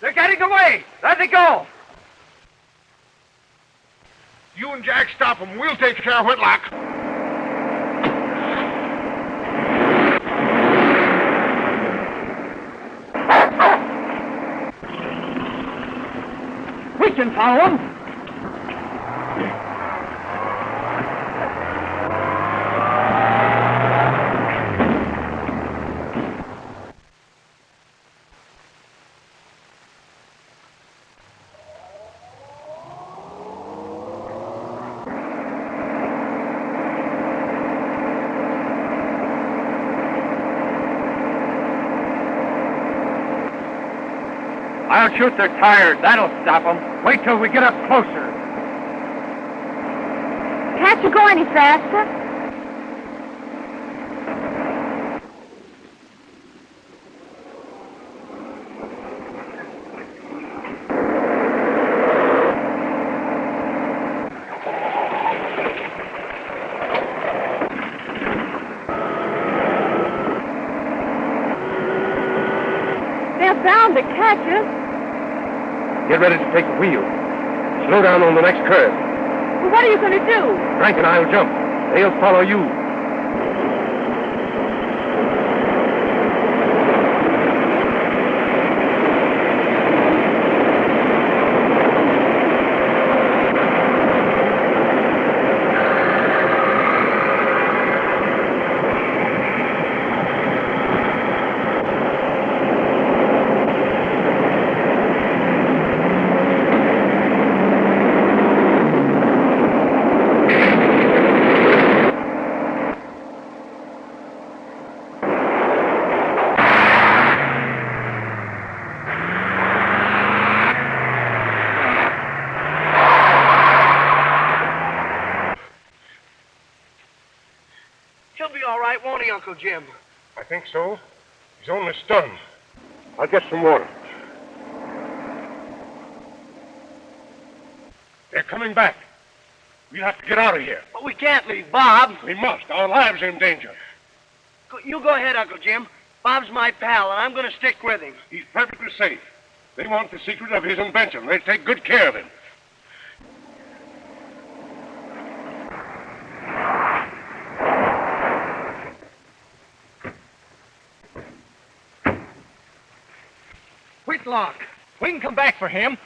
They're getting away! Let it go! You and Jack stop them. We'll take care of Whitlock. We can follow them. I'll shoot their tires. That'll stop them. Wait till we get up closer. Can't you go any faster? They're bound to catch us. Get ready to take the wheel. Slow down on the next curve. Well, what are you going to do? Frank and I will jump. They'll follow you. He'll be all right, won't he, Uncle Jim? I think so. He's only stunned. I'll get some water. They're coming back. We'll have to get out of here. But we can't leave Bob. We must. Our lives are in danger. You go ahead, Uncle Jim. Bob's my pal, and I'm going to stick with him. He's perfectly safe. They want the secret of his invention. They'll take good care of him. Whitlock. We can come back for him.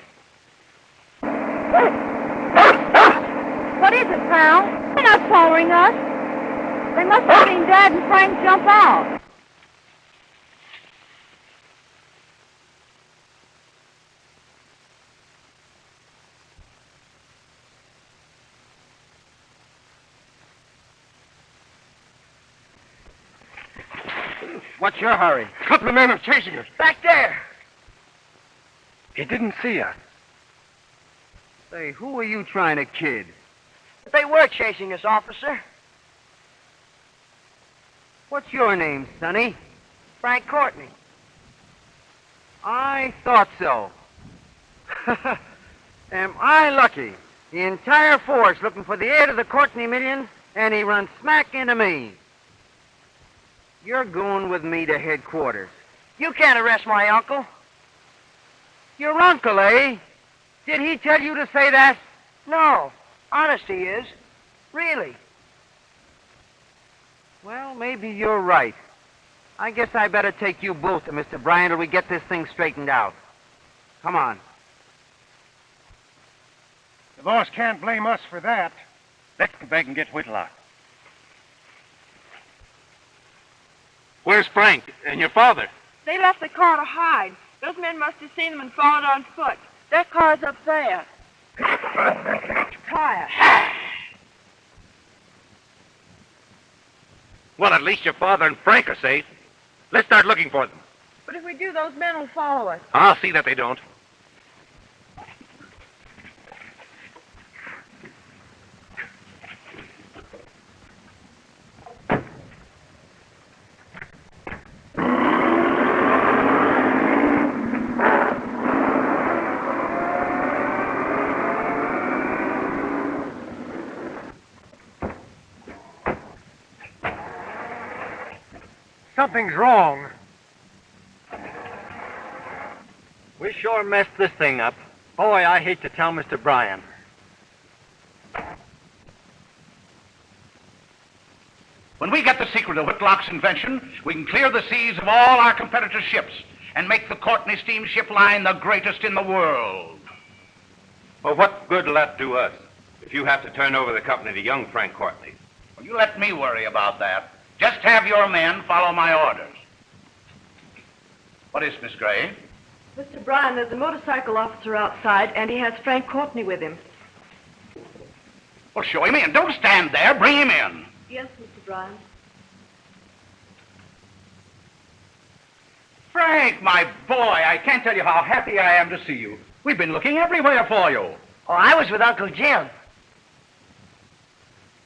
What is it, pal? They're not following us. They must have seen Dad and Frank jump out. What's your hurry? A couple of men are chasing us. Back there. He didn't see us. Say, who are you trying to kid? They were chasing us, officer. What's your name, Sonny? Frank Courtney. I thought so. Am I lucky? The entire force looking for the heir to the Courtney millions, and he runs smack into me. You're going with me to headquarters. You can't arrest my uncle. Your uncle, eh? Did he tell you to say that? No. Honest he is. Really. Well, maybe you're right. I guess I better take you both to Mr. Bryan till we get this thing straightened out. Come on. The boss can't blame us for that. Let's go back and get Whitlock. Where's Frank and your father? They left the car to hide. Those men must have seen them and followed on foot. Their car's up there. Quiet. Well, at least your father and Frank are safe. Let's start looking for them. But if we do, those men will follow us. I'll see that they don't. Something's wrong. We sure messed this thing up. Boy, I hate to tell Mr. Bryan. When we get the secret of Whitlock's invention, we can clear the seas of all our competitors' ships and make the Courtney Steamship Line the greatest in the world. Well, what good will that do us if you have to turn over the company to young Frank Courtney? Well, you let me worry about that. Just have your men follow my orders. What is, Miss Gray? Mr. Bryan, there's a motorcycle officer outside, and he has Frank Courtney with him. Well, show him in. Don't stand there. Bring him in. Yes, Mr. Bryan. Frank, my boy, I can't tell you how happy I am to see you. We've been looking everywhere for you. Oh, I was with Uncle Jim.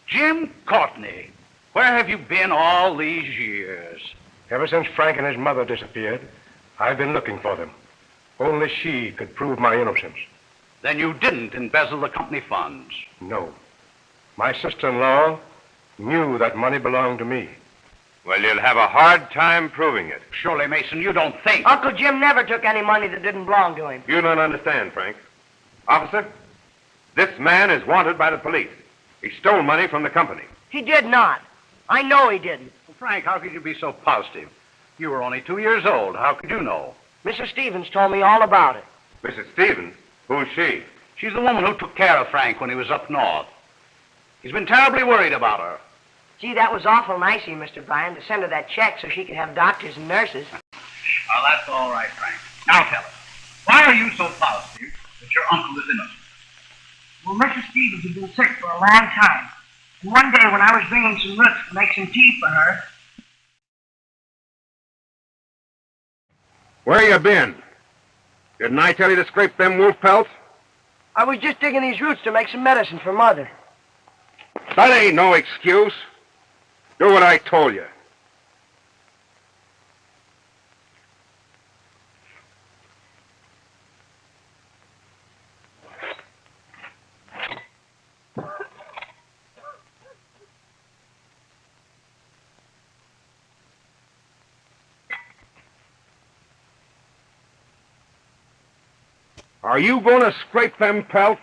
Jim Courtney, where have you been all these years? Ever since Frank and his mother disappeared, I've been looking for them. Only she could prove my innocence. Then you didn't embezzle the company funds. No. My sister-in-law knew that money belonged to me. Well, you'll have a hard time proving it. Surely, Mason, you don't think... Uncle Jim never took any money that didn't belong to him. You don't understand, Frank. Officer, this man is wanted by the police. He stole money from the company. He did not. I know he didn't. Well, Frank, how could you be so positive? You were only 2 years old. How could you know? Mrs. Stevens told me all about it. Mrs. Stevens? Who's she? She's the woman who took care of Frank when he was up north. He's been terribly worried about her. Gee, that was awful nice of you, Mr. Bryan, to send her that check so she could have doctors and nurses. Well, that's all right, Frank. Now tell us, why are you so positive that your uncle is innocent? Well, Mrs. Stevens had been sick for a long time. And one day when I was bringing some roots to make some tea for her... Where you been? Didn't I tell you to scrape them wolf pelts? I was just digging these roots to make some medicine for Mother. That ain't no excuse. Do what I told you. Are you going to scrape them pelts?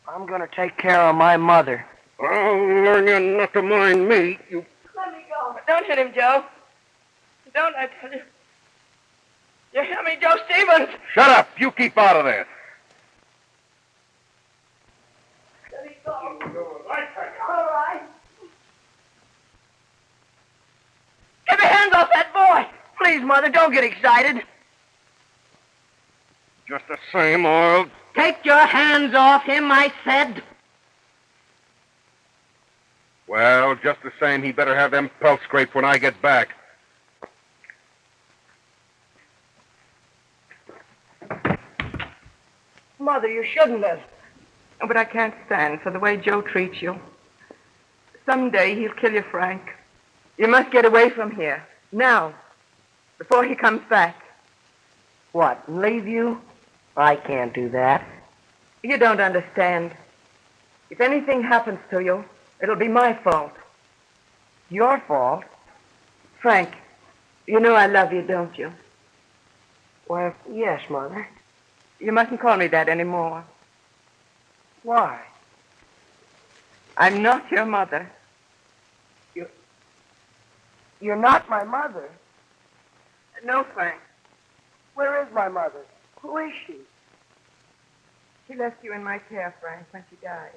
I'm going to take care of my mother. I'll learn you not to mind me, you... Let me go. Don't hit him, Joe. Don't, I tell you. You hear me, Joe Stevens? Shut up! You keep out of there. Let me go. All right. Get your hands off that boy! Please, Mother, don't get excited. Just the same old... Take your hands off him, I said. Well, just the same, he better have them pelts scraped when I get back. Mother, you shouldn't have. Oh, but I can't stand for the way Joe treats you. Someday he'll kill you, Frank. You must get away from here. Now. Before he comes back. What, leave you? I can't do that. You don't understand. If anything happens to you, it'll be my fault. Your fault? Frank, you know I love you, don't you? Well, yes, Mother. You mustn't call me that anymore. Why? I'm not your mother. You're not my mother. No, Frank. Where is my mother? Who is she? She left you in my care, Frank, when she died.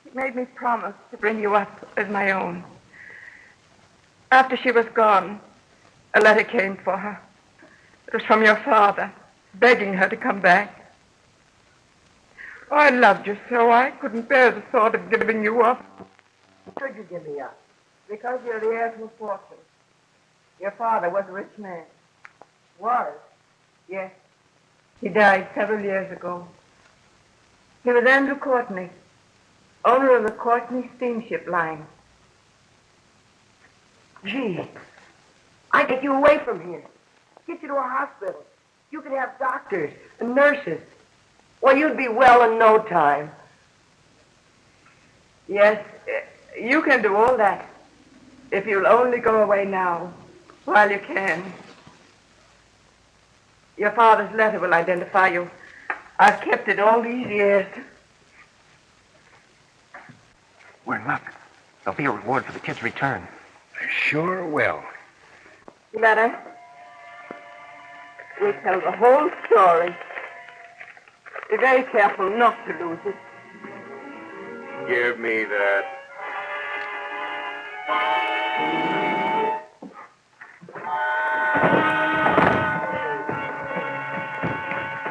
She made me promise to bring you up as my own. After she was gone, a letter came for her. It was from your father, begging her to come back. Oh, I loved you so I couldn't bear the thought of giving you up. Could you give me up? Because you're the heir to a fortune. Your father was a rich man. Was? Yes. He died several years ago. He was Andrew Courtney, owner of the Courtney Steamship Line. Gee, I'd get you away from here. Get you to a hospital. You could have doctors and nurses. Well, you'd be well in no time. Yes, you can do all that. If you'll only go away now, while you can. Your father's letter will identify you. I've kept it all these years. We're in luck. There'll be a reward for the kid's return. Sure will. The letter will tell the whole story. Be very careful not to lose it. Give me that.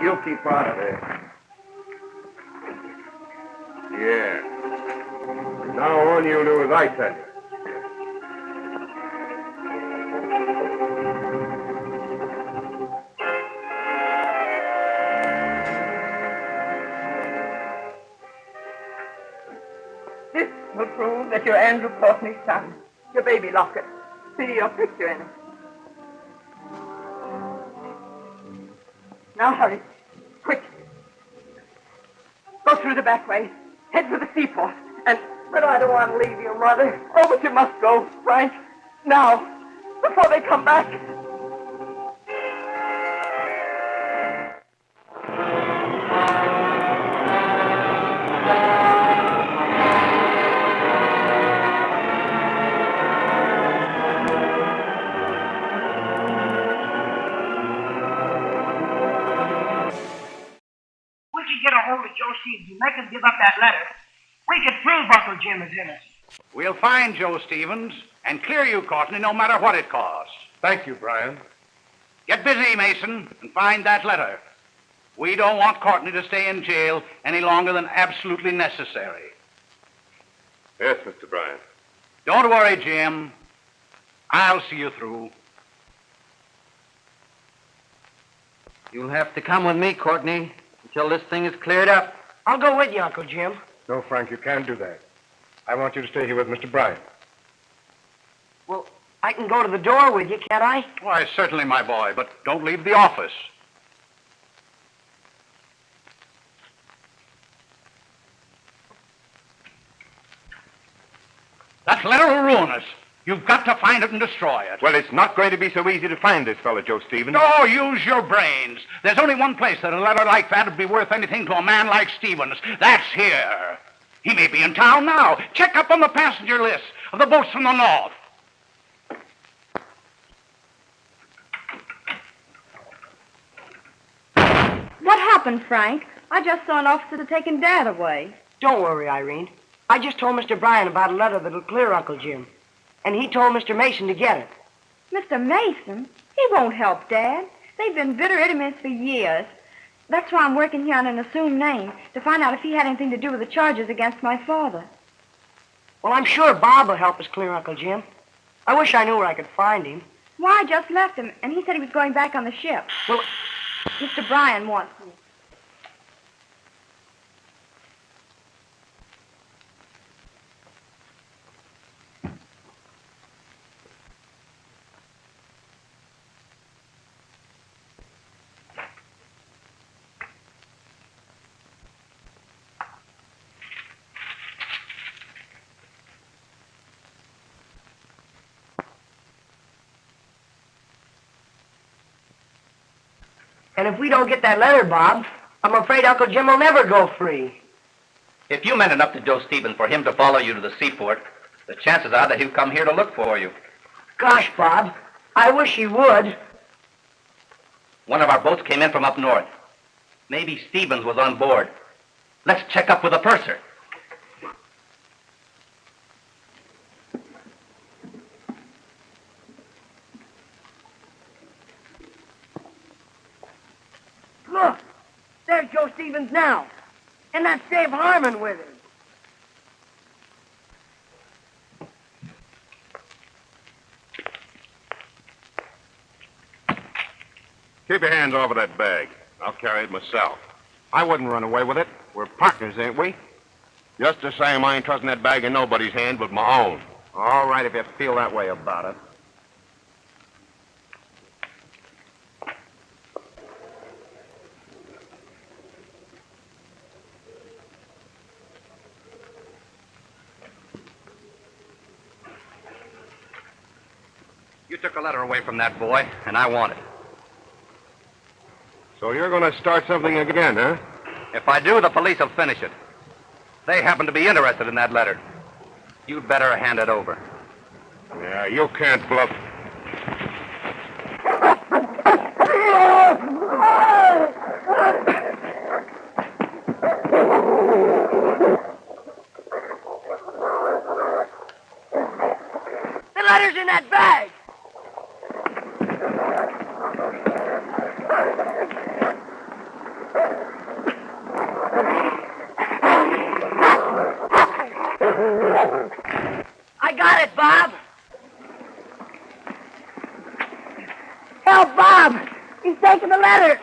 You'll keep out of there. Yeah. From now on, you'll do as I said. This will prove that you're Andrew Courtney's son. Your baby locket. See your picture in it. Now hurry. Quick. Go through the back way. Head for the seaport. But I don't want to leave you, Mother. Oh, but you must go, Frank. Now. Before they come back. We could get a hold of Joe Stevens and make him give up that letter. We could prove Uncle Jim is innocent. We'll find Joe Stevens and clear you, Courtney, no matter what it costs. Thank you, Brian. Get busy, Mason, and find that letter. We don't want Courtney to stay in jail any longer than absolutely necessary. Yes, Mr. Bryan. Don't worry, Jim. I'll see you through. You'll have to come with me, Courtney, until this thing is cleared up. I'll go with you, Uncle Jim. No, Frank, you can't do that. I want you to stay here with Mr. Bryan. Well, I can go to the door with you, can't I? Why, certainly, my boy, but don't leave the office. That letter will ruin us. You've got to find it and destroy it. Well, it's not going to be so easy to find this fellow, Joe Stevens. Oh, use your brains. There's only one place that a letter like that would be worth anything to a man like Stevens. That's here. He may be in town now. Check up on the passenger list of the boats from the north. What happened, Frank? I just saw an officer taking Dad away. Don't worry, Irene. I just told Mr. Bryan about a letter that'll clear Uncle Jim. And he told Mr. Mason to get it. Mr. Mason? He won't help Dad. They've been bitter enemies for years. That's why I'm working here on an assumed name, to find out if he had anything to do with the charges against my father. Well, I'm sure Bob will help us clear Uncle Jim. I wish I knew where I could find him. Why, I just left him, and he said he was going back on the ship. Well, Mr. Bryan wants me. and if we don't get that letter, Bob, I'm afraid Uncle Jim will never go free. If you meant enough to Joe Stevens for him to follow you to the seaport, the chances are that he'll come here to look for you. Gosh, Bob, I wish he would. One of our boats came in from up north. Maybe Stevens was on board. Let's check up with the purser. Look, there's Joe Stevens now. And that's Dave Harmon with him. Keep your hands off of that bag. I'll carry it myself. I wouldn't run away with it. We're partners, ain't we? Just the same, I ain't trusting that bag in nobody's hand but my own. All right, if you feel that way about it. You took a letter away from that boy, and I want it. So you're going to start something again, huh? If I do, the police will finish it. They happen to be interested in that letter. You'd better hand it over. Yeah, you can't bluff. The letter's in that bag. I got it, Bob. Help, Bob. He's taking the letter.